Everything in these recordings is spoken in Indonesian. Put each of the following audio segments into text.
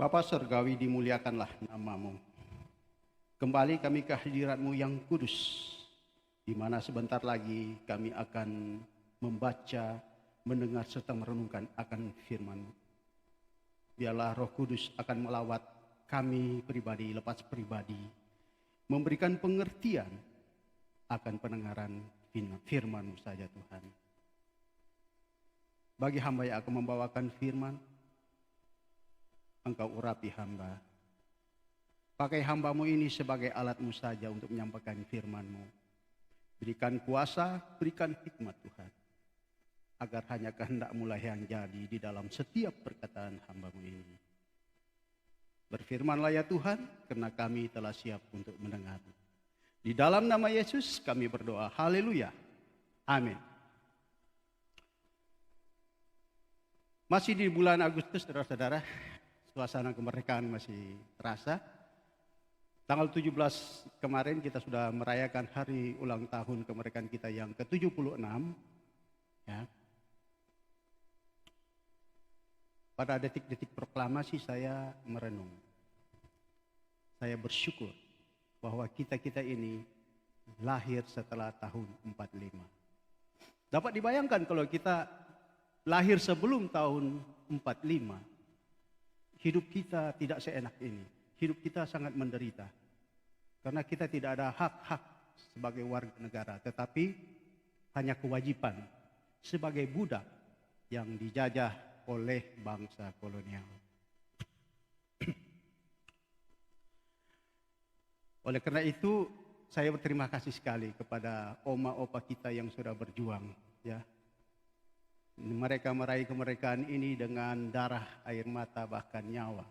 Bapa Surgawi, dimuliakanlah namamu. Kembali kami ke hadirat-Mu yang kudus, di mana sebentar lagi kami akan membaca, mendengar serta merenungkan akan firman-Mu. Biarlah Roh Kudus akan melawat kami pribadi, lepas pribadi, memberikan pengertian akan pendengaran firman-Mu saja Tuhan. Bagi hamba yang akan membawakan firman, Engkau urapi hamba. Pakai hamba-Mu ini sebagai alat-Mu saja untuk menyampaikan firman-Mu. Berikan kuasa, berikan hikmat Tuhan. Agar hanya kehendak-Mu lah yang jadi di dalam setiap perkataan hamba-Mu ini. Berfirmanlah ya Tuhan, karena kami telah siap untuk mendengar. Di dalam nama Yesus kami berdoa. Haleluya. Amin. Masih di bulan Agustus, saudara-saudara. Suasana kemerdekaan masih terasa. Tanggal 17 kemarin kita sudah merayakan hari ulang tahun kemerdekaan kita yang ke-76. Ya. Pada detik-detik proklamasi saya merenung. Saya bersyukur bahwa kita-kita ini lahir setelah tahun 45. Dapat dibayangkan kalau kita lahir sebelum tahun 45. Hidup kita tidak seenak ini. Hidup kita sangat menderita. Karena kita tidak ada hak-hak sebagai warga negara. Tetapi hanya kewajiban sebagai budak yang dijajah oleh bangsa kolonial. Oleh karena itu saya berterima kasih sekali kepada oma opa kita yang sudah berjuang. Ya. Mereka meraih kemerdekaan ini dengan darah, air mata, bahkan nyawa.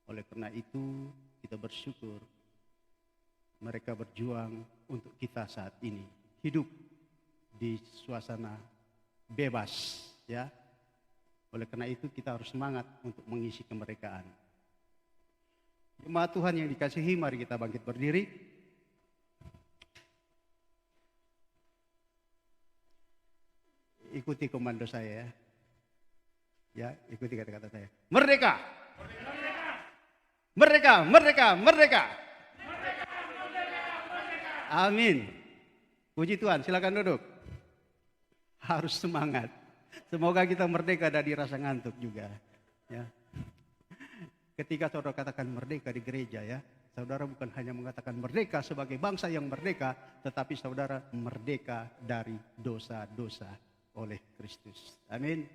Oleh karena itu, kita bersyukur mereka berjuang untuk kita saat ini. Hidup di suasana bebas. Ya. Oleh karena itu, kita harus semangat untuk mengisi kemerdekaan. Jemaat Tuhan yang dikasihi, mari kita bangkit berdiri. Ikuti komando saya ya. Ya, ikuti kata-kata saya. Merdeka! Merdeka! Merdeka! Merdeka! Amin. Puji Tuhan, silakan duduk. Harus semangat. Semoga kita merdeka dari rasa ngantuk juga. Ya. Ketika saudara katakan merdeka di gereja ya, saudara bukan hanya mengatakan merdeka sebagai bangsa yang merdeka, tetapi saudara merdeka dari dosa-dosa oleh Kristus. Amin.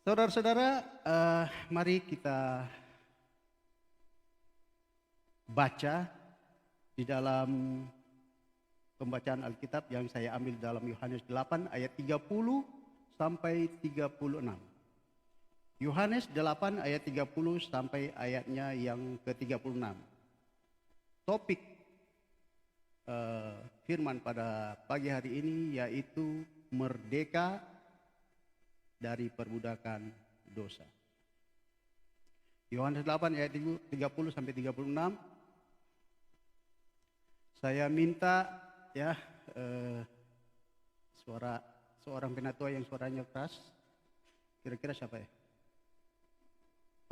Saudara-saudara, mari kita baca di dalam pembacaan Alkitab yang saya ambil dalam Yohanes 8 ayat 30 sampai 36. Yohanes 8 ayat 30 sampai ayatnya yang ke-36. Topik firman pada pagi hari ini yaitu merdeka dari perbudakan dosa. Yohanes 8 ayat 30 sampai 36. Saya minta ya suara seorang penatua yang suaranya keras. Kira-kira siapa ya?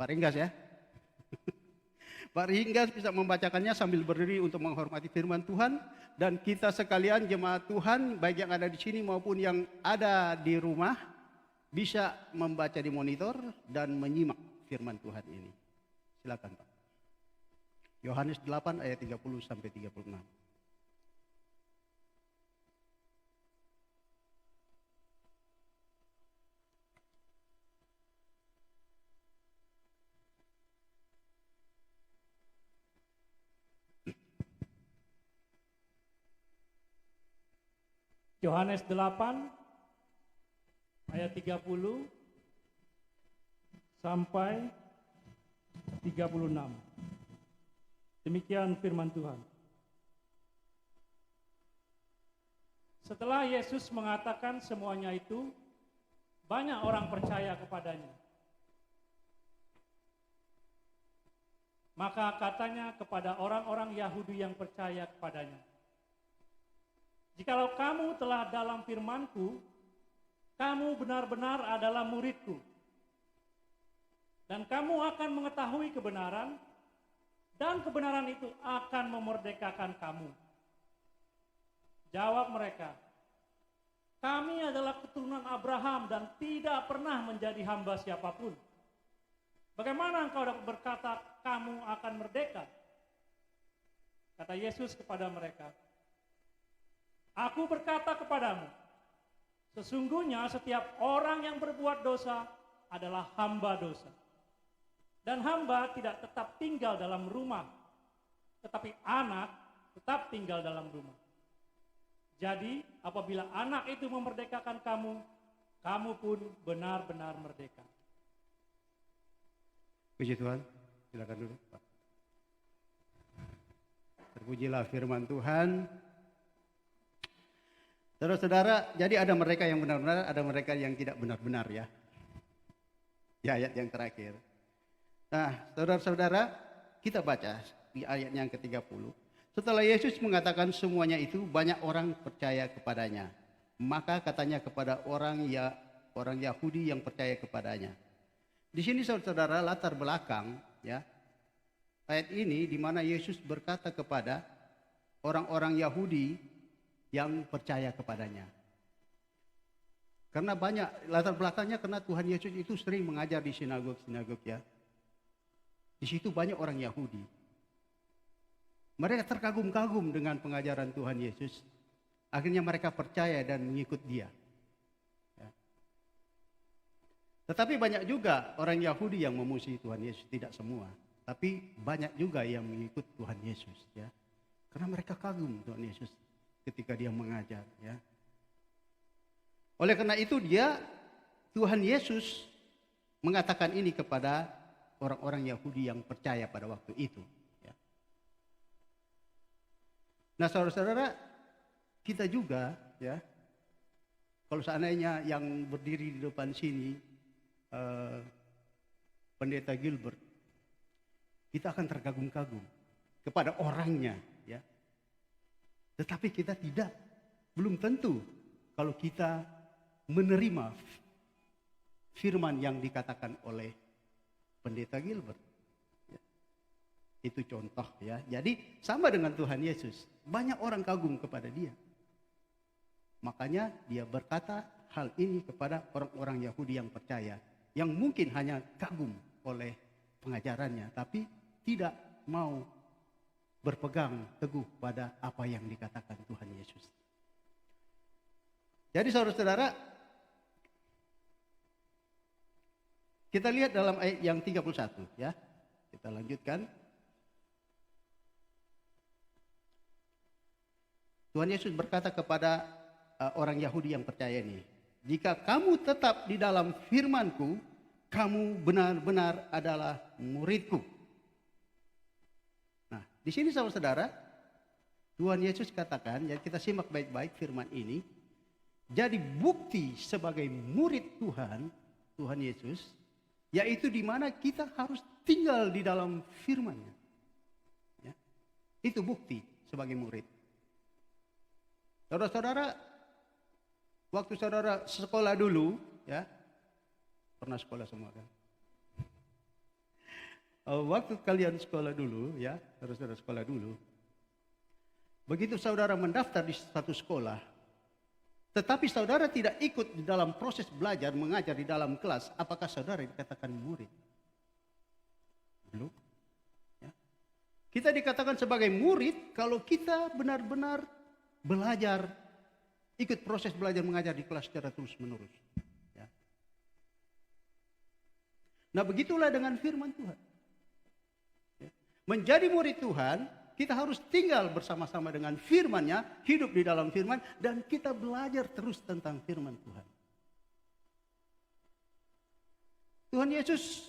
Pak Ringgas ya. Pak Ringgas bisa membacakannya sambil berdiri untuk menghormati firman Tuhan. Dan kita sekalian jemaat Tuhan, baik yang ada di sini maupun yang ada di rumah, bisa membaca di monitor dan menyimak firman Tuhan ini. Silakan Pak. Yohanes 8 ayat 30 sampai 36. Yohanes 8 ayat 30 sampai 36. Demikian firman Tuhan. Setelah Yesus mengatakan semuanya itu, banyak orang percaya kepadanya. Maka katanya kepada orang-orang Yahudi yang percaya kepadanya, "Jikalau kamu telah dalam firman-Ku, kamu benar-benar adalah muridku. Dan kamu akan mengetahui kebenaran, dan kebenaran itu akan memerdekakan kamu. Jawab mereka, kami adalah keturunan Abraham dan tidak pernah menjadi hamba siapapun. Bagaimana engkau dapat berkata kamu akan merdeka? Kata Yesus kepada mereka, aku berkata kepadamu, sesungguhnya setiap orang yang berbuat dosa adalah hamba dosa. Dan hamba tidak tetap tinggal dalam rumah, tetapi anak tetap tinggal dalam rumah. Jadi apabila anak itu memerdekakan kamu, kamu pun benar-benar merdeka. Puji Tuhan, silakan dulu Pak. Terpujilah firman Tuhan. Saudara-saudara, jadi ada mereka yang benar-benar, ada mereka yang tidak benar-benar ya. Di ayat yang terakhir. Nah, saudara-saudara, kita baca di ayat yang ke-30. Setelah Yesus mengatakan semuanya itu, banyak orang percaya kepadanya. Maka katanya kepada orang Yahudi yang percaya kepadanya. Di sini saudara-saudara, latar belakang ya. Ayat ini di mana Yesus berkata kepada orang-orang Yahudi yang percaya kepadanya. Karena banyak latar belakangnya, karena Tuhan Yesus itu sering mengajar di sinagog-sinagog ya. Di situ banyak orang Yahudi. Mereka terkagum-kagum dengan pengajaran Tuhan Yesus. Akhirnya mereka percaya dan mengikut dia. Ya. Tetapi banyak juga orang Yahudi yang memusuhi Tuhan Yesus. Tidak semua. Tapi banyak juga yang mengikut Tuhan Yesus. Ya. Karena mereka kagum Tuhan Yesus ketika dia mengajar. Ya. Oleh karena itu Tuhan Yesus mengatakan ini kepada orang-orang Yahudi yang percaya pada waktu itu. Ya. Nah saudara-saudara, kita juga ya, kalau seandainya yang berdiri di depan sini Pendeta Gilbert, kita akan terkagum-kagum kepada orangnya. Ya. Tetapi kita belum tentu kalau kita menerima firman yang dikatakan oleh Pendeta Gilbert. Ya. Itu contoh ya. Jadi sama dengan Tuhan Yesus. Banyak orang kagum kepada dia. Makanya dia berkata hal ini kepada orang-orang Yahudi yang percaya. Yang mungkin hanya kagum oleh pengajarannya. Tapi tidak mau berpegang teguh pada apa yang dikatakan Tuhan Yesus. Jadi saudara-saudara, kita lihat dalam ayat yang 31 ya. Kita lanjutkan. Tuhan Yesus berkata kepada orang Yahudi yang percaya ini, jika kamu tetap di dalam firman-Ku, kamu benar-benar adalah murid-Ku. Nah, di sini saudara-saudara, Tuhan Yesus katakan, ya kita simak baik-baik firman ini. Jadi bukti sebagai murid Tuhan Yesus, yaitu di mana kita harus tinggal di dalam firman-Nya. Ya. Itu bukti sebagai murid. Saudara-saudara, waktu saudara sekolah dulu, ya, pernah sekolah semua kan? Waktu kalian sekolah dulu, ya, saudara-saudara sekolah dulu, begitu saudara mendaftar di satu sekolah, tetapi saudara tidak ikut di dalam proses belajar mengajar di dalam kelas, apakah saudara dikatakan murid? Belum. Ya. Kita dikatakan sebagai murid kalau kita benar-benar belajar, ikut proses belajar mengajar di kelas secara terus-menerus. Ya. Nah begitulah dengan firman Tuhan. Ya. Menjadi murid Tuhan, kita harus tinggal bersama-sama dengan firman-Nya, hidup di dalam firman, dan kita belajar terus tentang firman Tuhan. Tuhan Yesus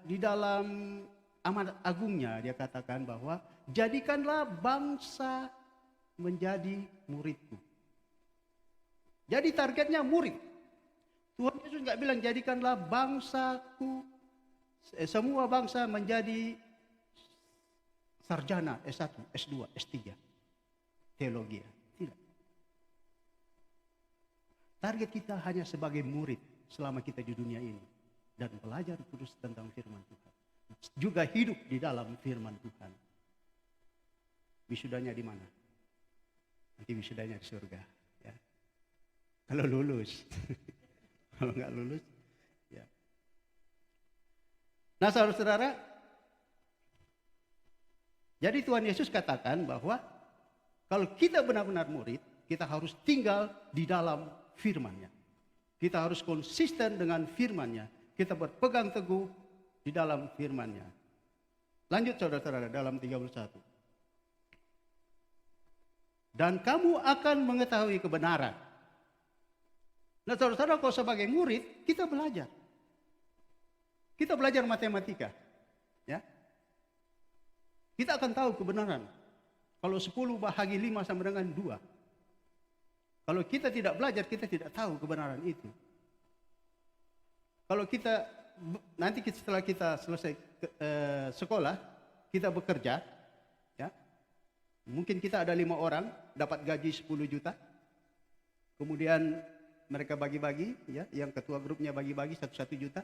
di dalam amanat agungnya dia katakan bahwa jadikanlah bangsa menjadi muridku. Jadi targetnya murid. Tuhan Yesus nggak bilang jadikanlah bangsaku, semua bangsa menjadi sarjana S1, S2, S3 teologi. Tidak. Target kita hanya sebagai murid selama kita di dunia ini. Dan belajar terus tentang firman Tuhan. Juga hidup di dalam firman Tuhan. Wisudanya di mana? Nanti wisudanya di surga. Ya. Kalau lulus. Kalau nggak lulus, ya. Nah, saudara-saudara, jadi Tuhan Yesus katakan bahwa kalau kita benar-benar murid, kita harus tinggal di dalam firman-Nya. Kita harus konsisten dengan firman-Nya. Kita berpegang teguh di dalam firman-Nya. Lanjut saudara-saudara dalam 31. Dan kamu akan mengetahui kebenaran. Nah saudara-saudara, kalau sebagai murid, kita belajar. Kita belajar matematika. Ya. Kita akan tahu kebenaran. Kalau 10 bahagi 5 sama dengan 2. Kalau kita tidak belajar, kita tidak tahu kebenaran itu. Kalau kita, nanti setelah kita selesai sekolah, kita bekerja, ya, mungkin kita ada 5 orang, dapat gaji 10 juta. Kemudian mereka bagi-bagi, ya, yang ketua grupnya bagi-bagi 1 juta.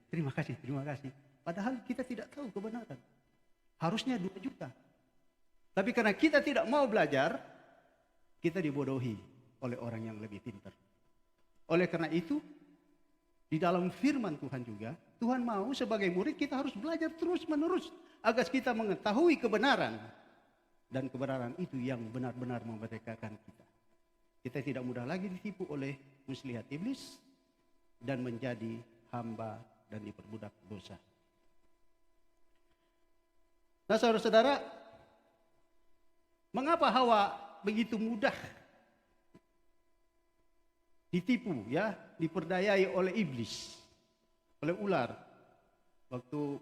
Terima kasih, terima kasih. Padahal kita tidak tahu kebenaran. Harusnya 2 juta. Tapi karena kita tidak mau belajar, kita dibodohi oleh orang yang lebih pintar. Oleh karena itu, di dalam firman Tuhan juga, Tuhan mau sebagai murid kita harus belajar terus-menerus agar kita mengetahui kebenaran. Dan kebenaran itu yang benar-benar memerdekakan kita. Kita tidak mudah lagi ditipu oleh muslihat iblis dan menjadi hamba dan diperbudak dosa. Nah saudara-saudara, mengapa Hawa begitu mudah ditipu, ya, diperdayai oleh iblis, oleh ular waktu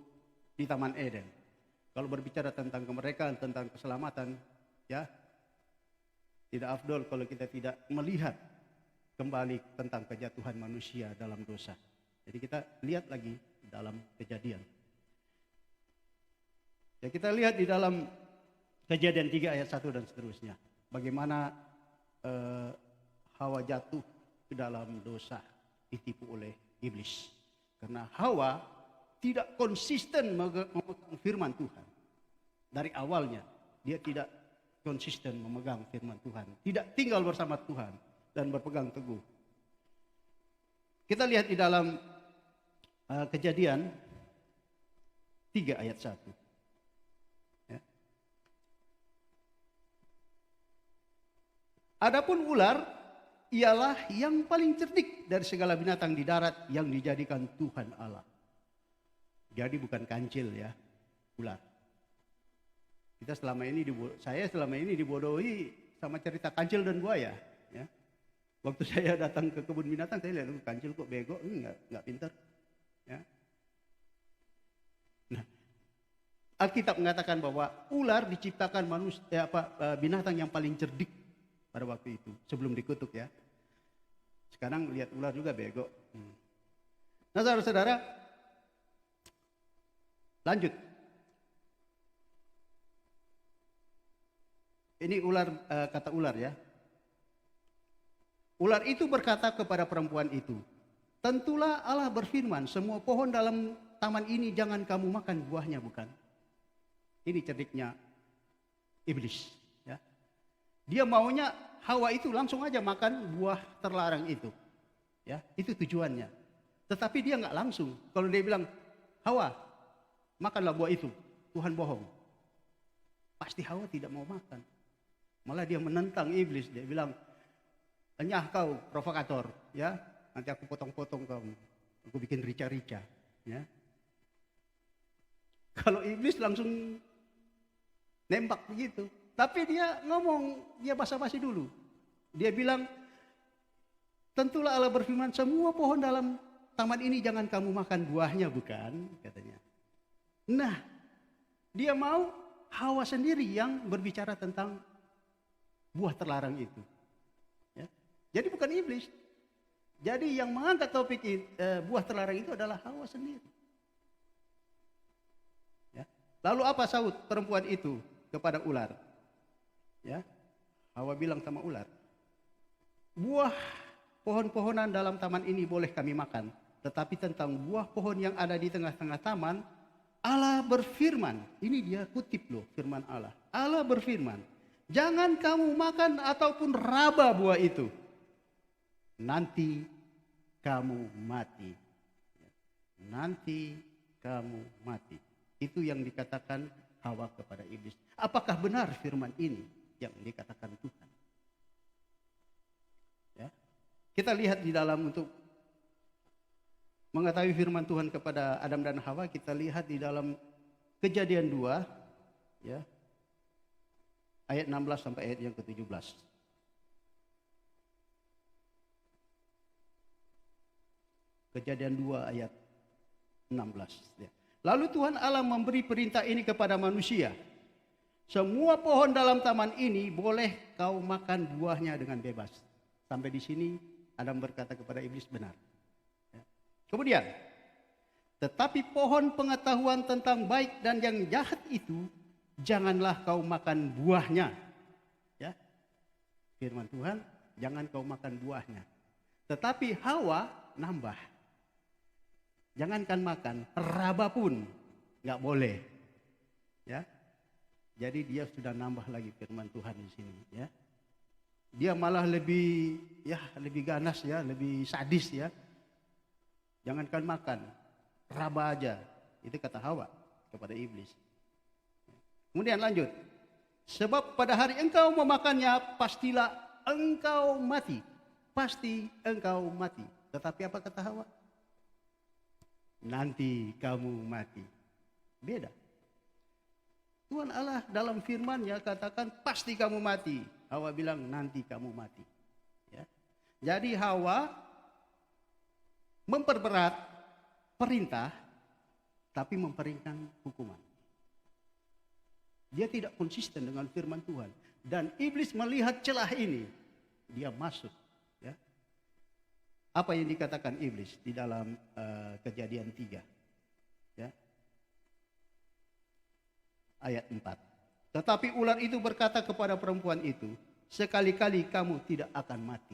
di Taman Eden? Kalau berbicara tentang kemerdekaan, tentang keselamatan, ya, tidak afdol kalau kita tidak melihat kembali tentang kejatuhan manusia dalam dosa. Jadi kita lihat lagi dalam Kejadian. Ya, kita lihat di dalam Kejadian 3 ayat 1 dan seterusnya. Bagaimana Hawa jatuh ke dalam dosa, ditipu oleh iblis. Karena Hawa tidak konsisten memegang firman Tuhan. Dari awalnya dia tidak konsisten memegang firman Tuhan. Tidak tinggal bersama Tuhan dan berpegang teguh. Kita lihat di dalam Kejadian 3 ayat 1. Ya. Adapun ular ialah yang paling cerdik dari segala binatang di darat yang dijadikan Tuhan Allah. Jadi bukan kancil, ya, ular. Saya selama ini dibodohi sama cerita kancil dan buaya. Ya. Waktu saya datang ke kebun binatang, saya lihat kancil kok bego, nggak pintar. Ya. Nah, Alkitab mengatakan bahwa ular diciptakan binatang yang paling cerdik pada waktu itu sebelum dikutuk, ya. Sekarang lihat ular juga bego. Nah, saudara-saudara, lanjut. Ini ular, kata ular, ya. Ular itu berkata kepada perempuan itu, tentulah Allah berfirman, semua pohon dalam taman ini jangan kamu makan buahnya, bukan? Ini cerdiknya iblis. Ya. Dia maunya Hawa itu langsung aja makan buah terlarang itu. Ya, itu tujuannya. Tetapi dia nggak langsung. Kalau dia bilang, Hawa, makanlah buah itu. Tuhan bohong. Pasti Hawa tidak mau makan. Malah dia menentang iblis. Dia bilang, enyah kau provokator, ya. Nanti aku potong-potong kamu. Aku bikin rica-rica. Ya. Kalau iblis langsung nembak begitu. Tapi dia ngomong, dia basa-basi dulu. Dia bilang, tentulah Allah berfirman, semua pohon dalam taman ini jangan kamu makan buahnya, bukan? Katanya. Nah, dia mau Hawa sendiri yang berbicara tentang buah terlarang itu. Ya. Jadi bukan iblis. Jadi yang mengangkat topik buah terlarang itu adalah Hawa sendiri. Ya. Lalu apa sahut perempuan itu kepada ular? Ya, Hawa bilang sama ular, buah pohon-pohonan dalam taman ini boleh kami makan. Tetapi tentang buah pohon yang ada di tengah-tengah taman, Allah berfirman, ini dia kutip loh firman Allah. Allah berfirman, jangan kamu makan ataupun raba buah itu. Nanti kamu mati. Nanti kamu mati. Itu yang dikatakan Hawa kepada iblis. Apakah benar firman ini yang dikatakan Tuhan? Ya. Kita lihat di dalam untuk mengetahui firman Tuhan kepada Adam dan Hawa, kita lihat di dalam Kejadian 2, ya, ayat 16 sampai ayat yang ke-17. Kejadian 2 ayat 16. Ya. Lalu Tuhan Allah memberi perintah ini kepada manusia. Semua pohon dalam taman ini boleh kau makan buahnya dengan bebas. Sampai di sini Adam berkata kepada iblis, benar. Ya. Kemudian, tetapi pohon pengetahuan tentang baik dan yang jahat itu, janganlah kau makan buahnya. Ya. Firman Tuhan, jangan kau makan buahnya. Tetapi Hawa nambah. Jangankan makan, raba pun nggak boleh. Ya. Jadi dia sudah nambah lagi firman Tuhan di sini, ya. Dia malah lebih ganas ya, lebih sadis ya. Jangankan makan, raba aja. Itu kata Hawa kepada iblis. Kemudian lanjut. Sebab pada hari engkau memakannya, pastilah engkau mati. Pasti engkau mati. Tetapi apa kata Hawa? Nanti kamu mati. Beda. Tuhan Allah dalam firman-Nya katakan pasti kamu mati. Hawa bilang nanti kamu mati. Ya. Jadi Hawa memperberat perintah tapi memperingan hukuman. Dia tidak konsisten dengan firman Tuhan. Dan iblis melihat celah ini. Dia masuk. Ya. Apa yang dikatakan iblis di dalam Kejadian 3. Ya. Ayat 4. Tetapi ular itu berkata kepada perempuan itu, sekali-kali kamu tidak akan mati.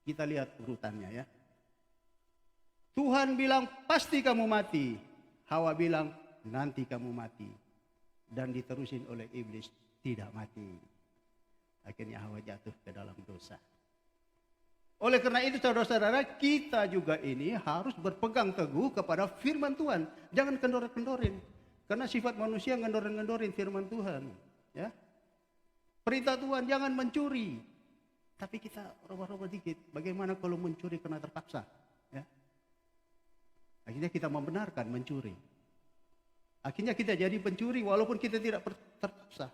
Kita lihat urutannya ya. Tuhan bilang pasti kamu mati. Hawa bilang nanti kamu mati. Dan diterusin oleh iblis tidak mati. Akhirnya Hawa jatuh ke dalam dosa. Oleh karena itu saudara-saudara, kita juga ini harus berpegang teguh kepada firman Tuhan. Jangan kendor-kendorin. Karena sifat manusia ngendorin-ngendorin firman Tuhan. Ya. Perintah Tuhan jangan mencuri. Tapi kita robah-robah dikit. Bagaimana kalau mencuri karena terpaksa? Ya. Akhirnya kita membenarkan mencuri. Akhirnya kita jadi pencuri walaupun kita tidak terpaksa.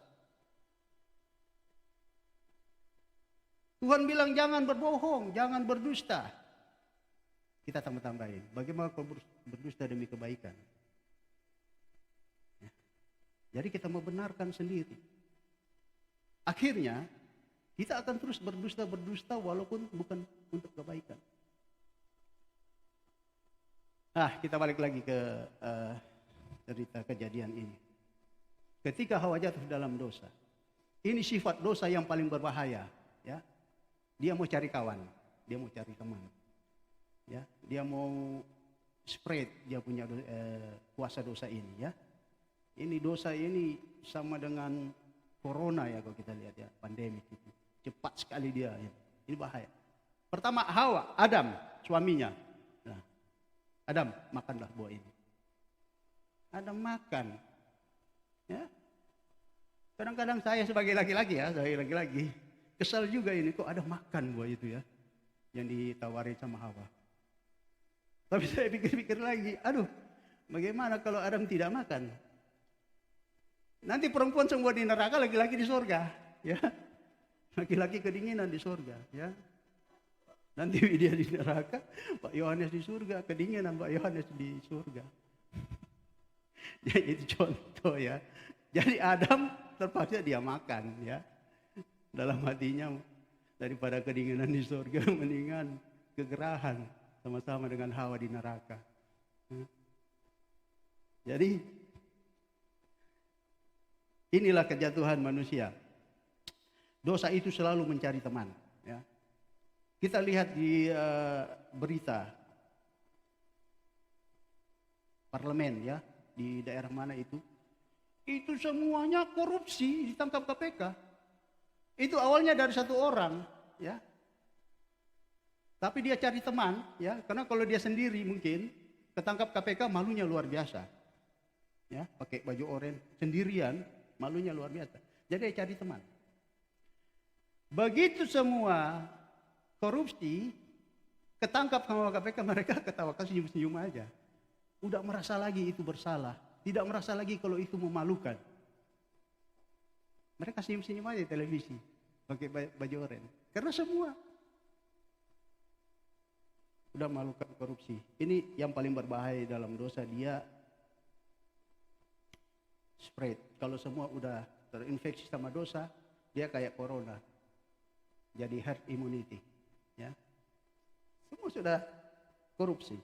Tuhan bilang jangan berbohong, jangan berdusta. Kita tambah-tambahin. Bagaimana kalau berdusta demi kebaikan? Ya. Jadi kita membenarkan sendiri. Akhirnya kita akan terus berdusta walaupun bukan untuk kebaikan. Kita balik lagi ke cerita kejadian ini. Ketika Hawa jatuh dalam dosa. Ini sifat dosa yang paling berbahaya. Ya. Dia mau cari kawan, dia mau cari teman, ya, dia mau spread dia punya kuasa dosa ini, ya. Ini dosa ini sama dengan corona ya kalau kita lihat ya, pandemi itu cepat sekali dia, ya. Ini bahaya. Pertama Hawa, Adam suaminya, nah, Adam makanlah buah ini. Adam makan, ya. Kadang-kadang saya sebagai laki-laki kesal juga ini, kok ada makan buah itu ya, yang ditawari sama Hawa. Tapi saya pikir-pikir lagi, bagaimana kalau Adam tidak makan? Nanti perempuan semua di neraka, laki-laki di surga, ya. Laki-laki kedinginan di surga, ya. Nanti dia di neraka, Pak Yohanes di surga, kedinginan Pak Yohanes di surga. Ya, itu contoh ya. Jadi Adam terpaksa dia makan, ya. Dalam hatinya daripada kedinginan di surga mendingan kegerahan sama-sama dengan Hawa di neraka. Jadi inilah kejatuhan manusia. Dosa itu selalu mencari teman. Ya. Kita lihat di berita parlemen ya, di daerah mana itu semuanya korupsi ditangkap KPK. Itu awalnya dari satu orang ya, tapi dia cari teman ya, karena kalau dia sendiri mungkin ketangkap KPK malunya luar biasa ya, pakai baju oranye sendirian malunya luar biasa, jadi dia cari teman. Begitu semua korupsi ketangkap sama KPK, mereka ketawakan senyum-senyum aja. Udah merasa lagi itu bersalah, tidak merasa lagi kalau itu memalukan. Mereka senyum-senyum aja di televisi, pakai baju oranye. Karena semua udah memalukan korupsi. Ini yang paling berbahaya dalam dosa, dia spread. Kalau semua udah terinfeksi sama dosa, dia kayak corona. Jadi herd immunity. Ya. Semua sudah korupsi.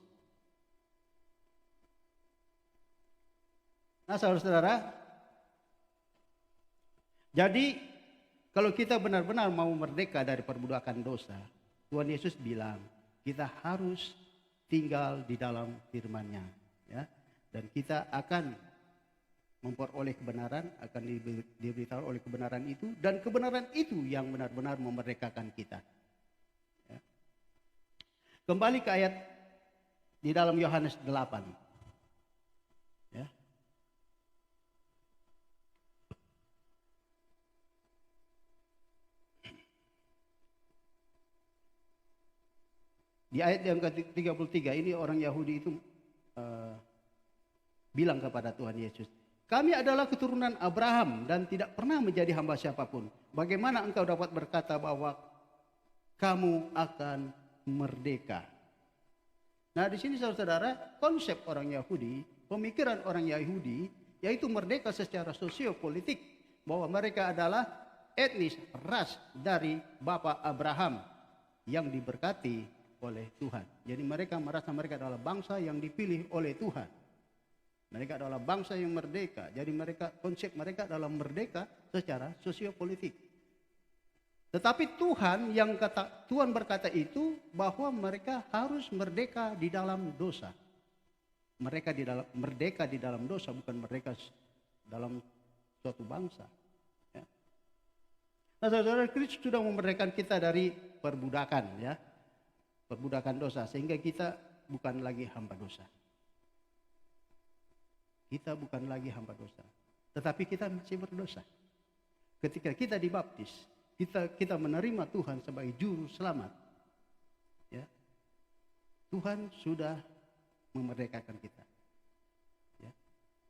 Nah, saudara-saudara, jadi kalau kita benar-benar mau merdeka dari perbudakan dosa, Tuhan Yesus bilang kita harus tinggal di dalam firman-Nya, ya. Dan kita akan memperoleh kebenaran, akan diberitahu oleh kebenaran itu, dan kebenaran itu yang benar-benar memerdekakan kita. Ya. Kembali ke ayat di dalam Yohanes 8. Ya. Di ayat yang ke-33 ini orang Yahudi itu bilang kepada Tuhan Yesus, kami adalah keturunan Abraham dan tidak pernah menjadi hamba siapapun. Bagaimana engkau dapat berkata bahwa kamu akan merdeka? Nah, di sini saudara-saudara, konsep orang Yahudi, pemikiran orang Yahudi, yaitu merdeka secara sosiopolitik, bahwa mereka adalah etnis, ras dari Bapa Abraham yang diberkati oleh Tuhan. Jadi mereka merasa mereka adalah bangsa yang dipilih oleh Tuhan. Mereka adalah bangsa yang merdeka. Jadi konsep mereka adalah merdeka secara sosiopolitik. Tetapi Tuhan berkata itu bahwa mereka harus merdeka di dalam dosa. Merdeka di dalam dosa, bukan merdeka dalam suatu bangsa. Ya. Nah, saudara, Kristus sudah memerdekakan kita dari perbudakan, ya, perbudakan dosa, sehingga kita bukan lagi hamba dosa. Kita bukan lagi hamba dosa, tetapi kita masih berdosa. Ketika kita dibaptis, kita menerima Tuhan sebagai juru selamat. Ya, Tuhan sudah memerdekakan kita. Ya,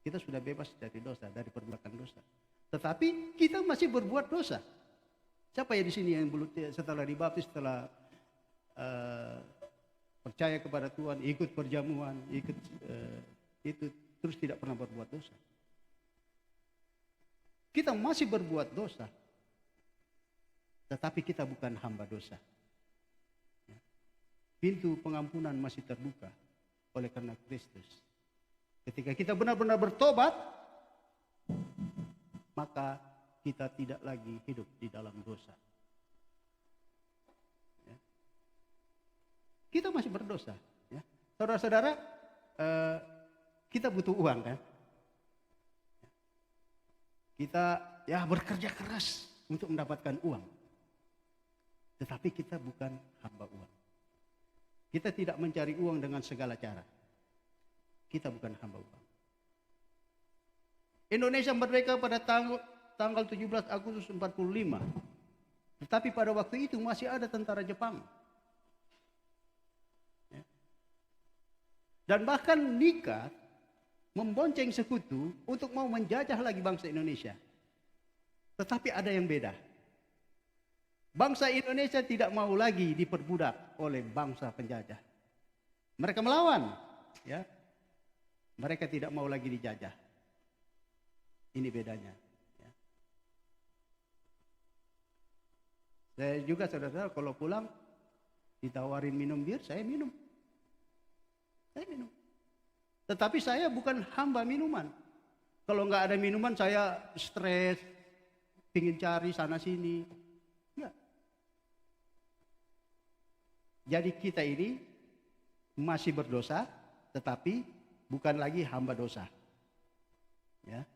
kita sudah bebas dari dosa, dari perbudakan dosa. Tetapi kita masih berbuat dosa. Siapa ya di sini yang setelah dibaptis, setelah percaya kepada Tuhan, ikut perjamuan, itu terus tidak pernah berbuat dosa? Kita masih berbuat dosa, tetapi kita bukan hamba dosa. Pintu pengampunan masih terbuka oleh karena Kristus. Ketika kita benar-benar bertobat, maka kita tidak lagi hidup di dalam dosa. Ya. Kita masih berdosa. Ya. Saudara-saudara, kita butuh uang, kan? Kita ya bekerja keras untuk mendapatkan uang. Tetapi kita bukan hamba uang. Kita tidak mencari uang dengan segala cara. Kita bukan hamba uang. Indonesia merdeka pada tanggal 17 Agustus 45. Tetapi pada waktu itu masih ada tentara Jepang. Ya. Dan bahkan nikah membonceng sekutu untuk mau menjajah lagi bangsa Indonesia. Tetapi ada yang beda. Bangsa Indonesia tidak mau lagi diperbudak oleh bangsa penjajah. Mereka melawan, ya. Mereka tidak mau lagi dijajah. Ini bedanya. Ya. Saya juga, saudara-saudara, kalau pulang ditawarin minum bir, saya minum. Saya minum. Tetapi saya bukan hamba minuman. Kalau nggak ada minuman saya stres, pingin cari sana sini. Enggak. Jadi kita ini masih berdosa, tetapi bukan lagi hamba dosa. Ya.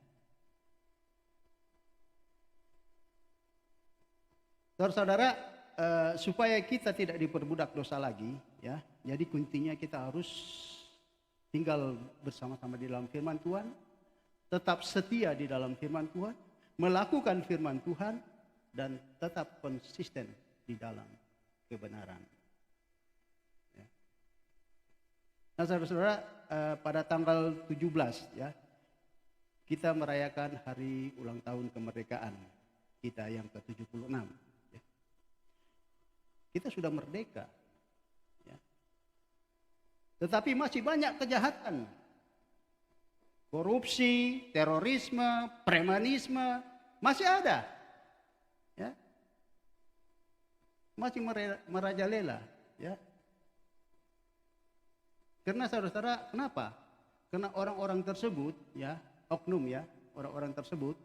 Saudara-saudara, supaya kita tidak diperbudak dosa lagi, ya. Jadi kuncinya kita harus tinggal bersama-sama di dalam firman Tuhan, tetap setia di dalam firman Tuhan, melakukan firman Tuhan, dan tetap konsisten di dalam kebenaran. Ya. Nah, saudara-saudara, pada tanggal 17, ya, kita merayakan hari ulang tahun kemerdekaan kita yang ke-76. Ya. Kita sudah merdeka. Ya. Tetapi masih banyak kejahatan. Korupsi, terorisme, premanisme, masih ada. Ya. Masih merajalela. Ya. Karena saudara-saudara, kenapa? Karena orang-orang tersebut, ya, oknum, ya, orang-orang tersebut,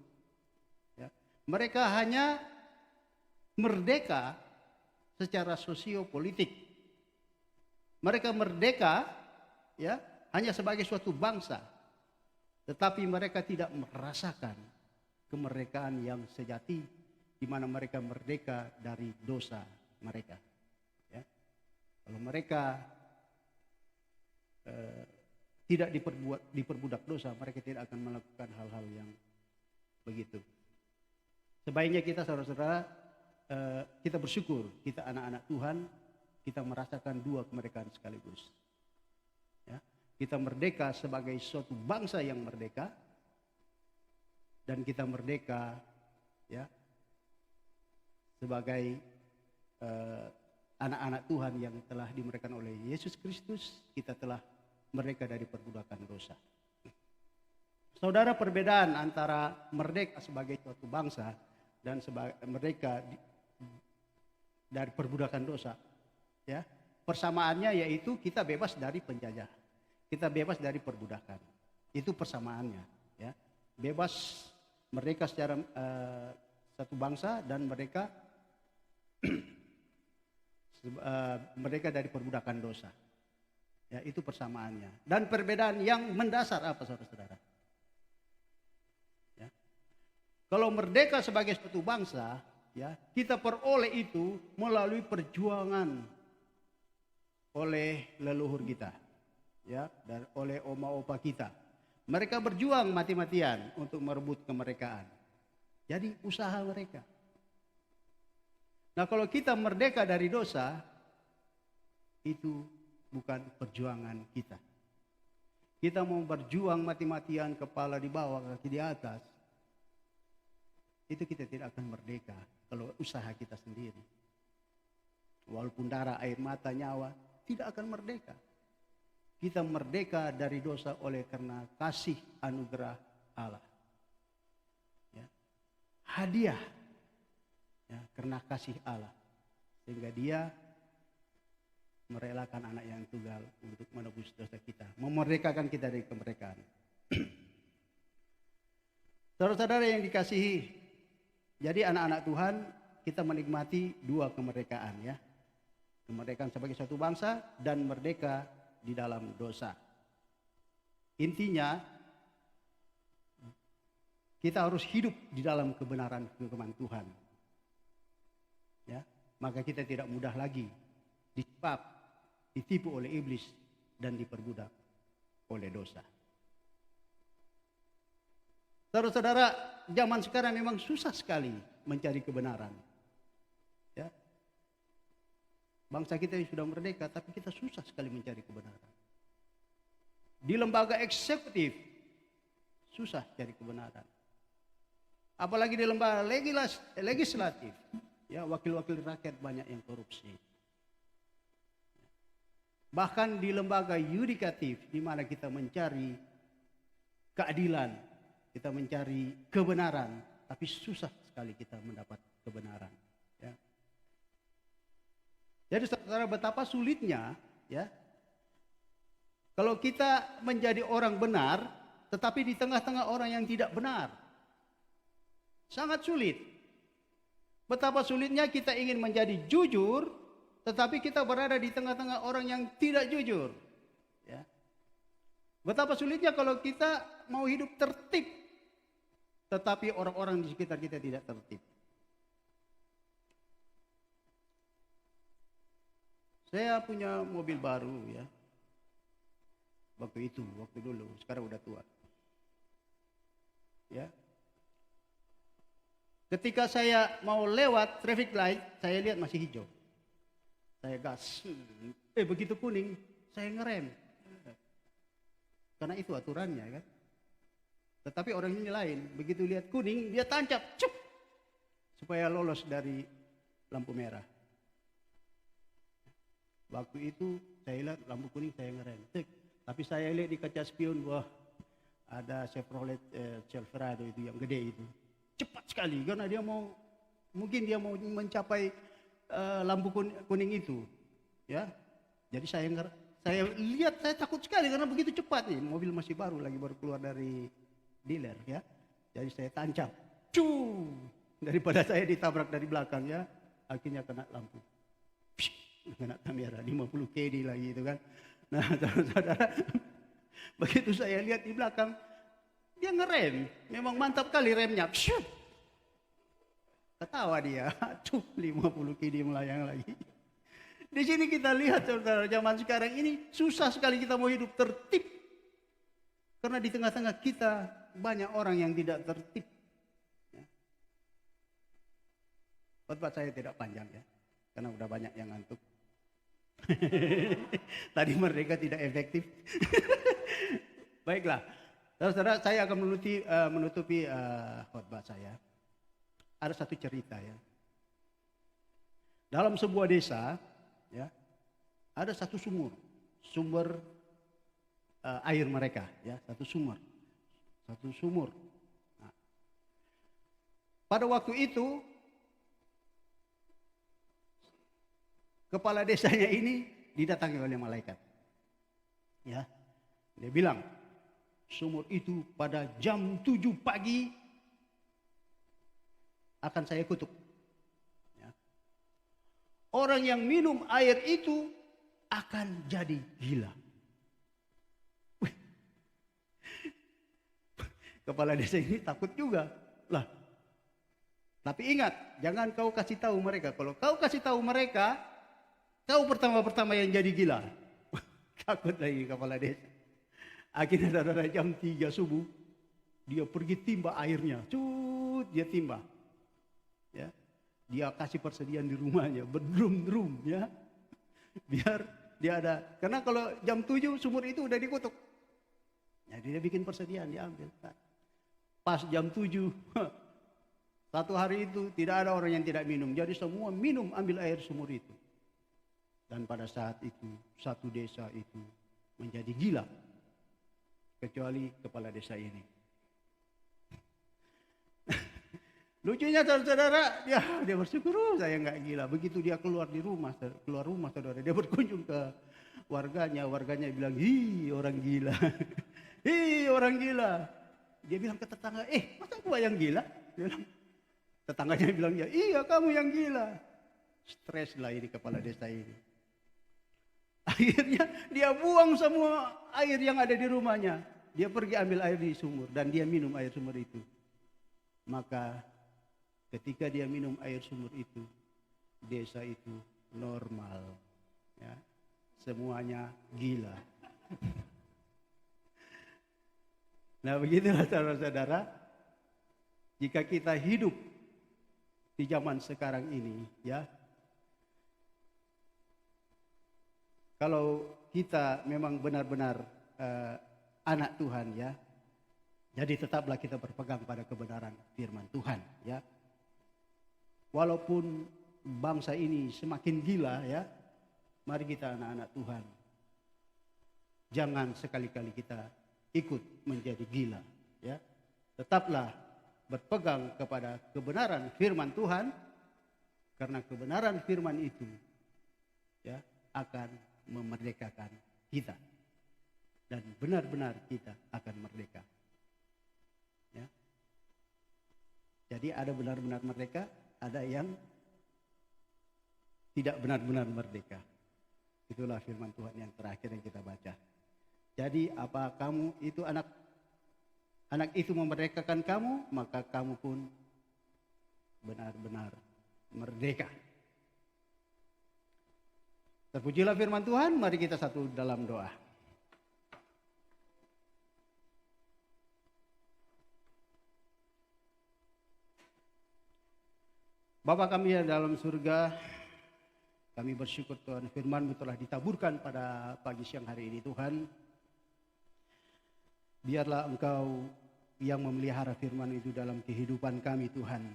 ya, mereka hanya merdeka secara sosiopolitik. Mereka merdeka, ya, hanya sebagai suatu bangsa, tetapi mereka tidak merasakan kemerdekaan yang sejati, di mana mereka merdeka dari dosa mereka. Ya. Kalau mereka tidak diperbudak dosa, mereka tidak akan melakukan hal-hal yang begitu. Sebaiknya kita, saudara-saudara, kita bersyukur, kita anak-anak Tuhan, kita merasakan dua kemerdekaan sekaligus. Ya. Kita merdeka sebagai suatu bangsa yang merdeka, dan kita merdeka, ya, sebagai anak-anak Tuhan yang telah dimerdekakan oleh Yesus Kristus. Kita telah merdeka dari perbudakan dosa. Saudara, perbedaan antara merdeka sebagai suatu bangsa dan merdeka dari perbudakan dosa, ya, persamaannya yaitu kita bebas dari penjajah, kita bebas dari perbudakan. Itu persamaannya, ya, bebas, merdeka secara satu bangsa, dan mereka merdeka dari perbudakan dosa. Ya, itu persamaannya. Dan perbedaan yang mendasar apa, saudara-saudara? Ya. Kalau merdeka sebagai suatu bangsa, ya, kita peroleh itu melalui perjuangan oleh leluhur kita, ya, dan oleh oma opa kita. Mereka berjuang mati-matian untuk merebut kemerdekaan. Jadi usaha mereka. Nah, kalau kita merdeka dari dosa, itu bukan perjuangan kita. Kita mau berjuang mati-matian, kepala di bawah, kaki di atas, itu kita tidak akan merdeka kalau usaha kita sendiri. Walaupun darah, air mata, nyawa, tidak akan merdeka. Kita merdeka dari dosa oleh karena kasih anugerah Allah. Ya. Hadiah, ya, karena kasih Allah, sehingga Dia merelakan anak yang tunggal untuk menebus dosa kita, memerdekakan kita dari kemerdekaan. Saudara-saudara yang dikasihi, jadi anak-anak Tuhan, kita menikmati dua kemerdekaan, ya. Kemerdekaan sebagai suatu bangsa dan merdeka di dalam dosa. Intinya, kita harus hidup di dalam kebenaran firman Tuhan. Ya, maka kita tidak mudah lagi dijebak, ditipu oleh iblis, dan diperbudak oleh dosa. Saudara-saudara, zaman sekarang memang susah sekali mencari kebenaran. Ya. Bangsa kita yang sudah merdeka, tapi kita susah sekali mencari kebenaran. Di lembaga eksekutif, susah cari kebenaran. Apalagi di lembaga legislatif, ya, wakil-wakil rakyat banyak yang korupsi. Bahkan di lembaga yudikatif, di mana kita mencari keadilan, kita mencari kebenaran, tapi susah sekali kita mendapat kebenaran. Ya. Jadi saudara, betapa sulitnya, ya, kalau kita menjadi orang benar, tetapi di tengah-tengah orang yang tidak benar, sangat sulit. Betapa sulitnya kita ingin menjadi jujur, tetapi kita berada di tengah-tengah orang yang tidak jujur. Ya. Betapa sulitnya kalau kita mau hidup tertib, tetapi orang-orang di sekitar kita tidak tertib. Saya punya mobil baru ya. Waktu dulu, sekarang udah tua. Ya. Ketika saya mau lewat traffic light, saya lihat masih hijau. Saya gas. Begitu kuning, saya ngerem. Karena itu aturannya kan. Tetapi orang ini lain, begitu lihat kuning, dia tancap, cup, supaya lolos dari lampu merah. Waktu itu saya lihat lampu kuning, saya ngerem. Tapi saya lihat di kaca spion, wah ada Chevrolet Silverado itu yang gede itu. Cepat sekali karena mungkin dia mau mencapai lampu kuning itu. Ya. Jadi saya lihat, saya takut sekali karena begitu cepat nih. Mobil masih baru keluar dari dealer ya. Jadi saya tancap. Daripada saya ditabrak dari belakang ya, akhirnya kena lampu. Kena kamera 50 kd lagi itu kan. Nah, saudara, begitu saya lihat di belakang, dia ngerem. Memang mantap kali remnya. Ketawa dia. 50 kd melayang lagi. Di sini kita lihat saudara, zaman sekarang ini susah sekali kita mau hidup tertib. Karena di tengah-tengah kita banyak orang yang tidak tertib. Ya. Khotbah saya tidak panjang ya, karena udah banyak yang ngantuk. Tadi merdeka tidak efektif. Baiklah, saudara, saya akan menutupi khotbah saya. Ada satu cerita ya. Dalam sebuah desa, ya, ada satu sumber air mereka, ya, satu sumur. Nah, pada waktu itu kepala desanya ini didatangi oleh malaikat. Ya. Dia bilang, sumur itu pada jam 7 pagi akan saya kutuk. Ya. Orang yang minum air itu akan jadi gila. Kepala desa ini takut juga. Lah. Tapi ingat, jangan kau kasih tahu mereka. Kalau kau kasih tahu mereka, kau pertama yang jadi gila. Takut lagi kepala desa. Akhirnya saudara jam 3 subuh, dia pergi timba airnya. Dia timba. Ya. Dia kasih persediaan di rumahnya, berdrum-drum ya. Biar dia ada. Karena kalau jam 7 sumur itu udah dikutuk. Jadi dia bikin persediaan, dia ambil. Pas jam 7, satu hari itu tidak ada orang yang tidak minum. Jadi semua minum, ambil air sumur itu. Dan pada saat itu, satu desa itu menjadi gila. Kecuali kepala desa ini. Lucunya saudara, dia bersyukur, saya nggak gila. Begitu dia keluar rumah saudara, dia berkunjung ke warganya bilang, orang gila. Orang gila. Dia bilang ke tetangga, masa gua yang gila? Dia bilang, tetangganya bilang, iya kamu yang gila. Stres lah ini kepala desa ini. Akhirnya dia buang semua air yang ada di rumahnya. Dia pergi ambil air di sumur dan dia minum air sumur itu. Maka ketika dia minum air sumur itu, desa itu normal. Ya. Semuanya gila. Nah begitulah saudara-saudara, jika kita hidup di zaman sekarang ini, ya, kalau kita memang benar-benar anak Tuhan, ya, jadi tetaplah kita berpegang pada kebenaran firman Tuhan, ya. Walaupun bangsa ini semakin gila, ya, mari kita anak-anak Tuhan, jangan sekali-kali kita ikut menjadi gila, ya. Tetaplah berpegang kepada kebenaran firman Tuhan, karena kebenaran firman itu, ya, akan memerdekakan kita, dan benar-benar kita akan merdeka, ya. Jadi ada benar-benar merdeka, ada yang tidak benar-benar merdeka. Itulah firman Tuhan yang terakhir yang kita baca. Jadi apa kamu itu anak itu memerdekakan kamu, maka kamu pun benar-benar merdeka. Terpujilah firman Tuhan, mari kita satu dalam doa. Bapa kami yang dalam surga, kami bersyukur Tuhan firman-Mu telah ditaburkan pada pagi siang hari ini Tuhan. Biarlah Engkau yang memelihara firman itu dalam kehidupan kami Tuhan.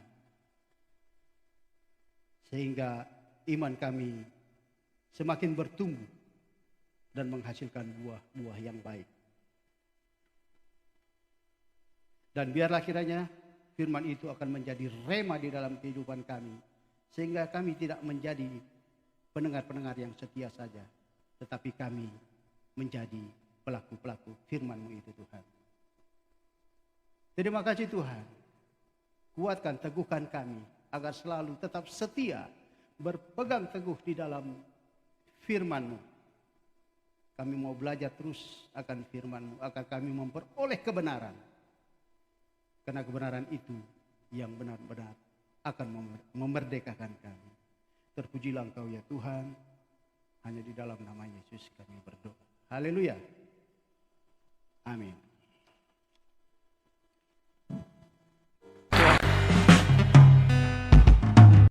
Sehingga iman kami semakin bertumbuh dan menghasilkan buah-buah yang baik. Dan biarlah kiranya firman itu akan menjadi rema di dalam kehidupan kami. Sehingga kami tidak menjadi pendengar-pendengar yang setia saja. Tetapi kami menjadi pelaku-pelaku firman-Mu itu Tuhan. Terima kasih Tuhan. Kuatkan, teguhkan kami agar selalu tetap setia, berpegang teguh di dalam firman-Mu. Kami mau belajar terus akan firman-Mu agar kami memperoleh kebenaran. Karena kebenaran itu yang benar-benar akan memerdekakan kami. Terpujilah Engkau ya Tuhan. Hanya di dalam nama Yesus kami berdoa. Haleluya. Amin.